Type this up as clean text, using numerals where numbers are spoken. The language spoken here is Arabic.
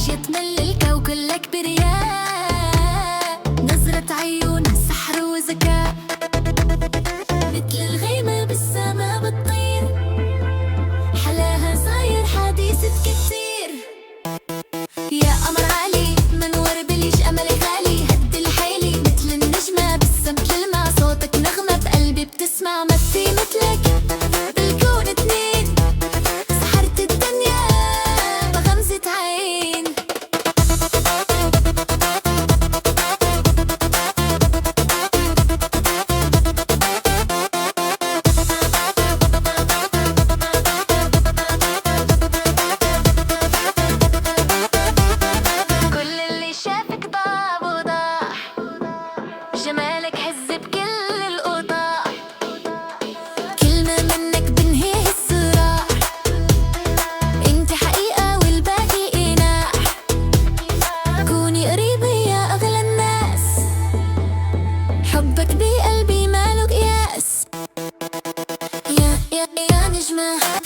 ماشية تمللك وكلك برياء، نظرة عيونها سحر وذكاء، مثل الغيمة بالسما بتطير، حلاها صاير حديثة كتير. يا قمر عالي منور بليش أملك غالي، هد الحيلي مثل النجمة بالسما بتلمع، صوتك نغمة بقلبي بتسمع، ما في مثلك بالكون اتنين، سحرت الدنيا بغمزة عين. كل اللي شافك ضاع وضاع، جمالك هز بكل الأوضاع، كلمة منك بنهي الصراع، انت حقيقة والباقي إيناع، كوني قريبة يا أغلى الناس، حبك بقلبي ماله قياس. يا نجمة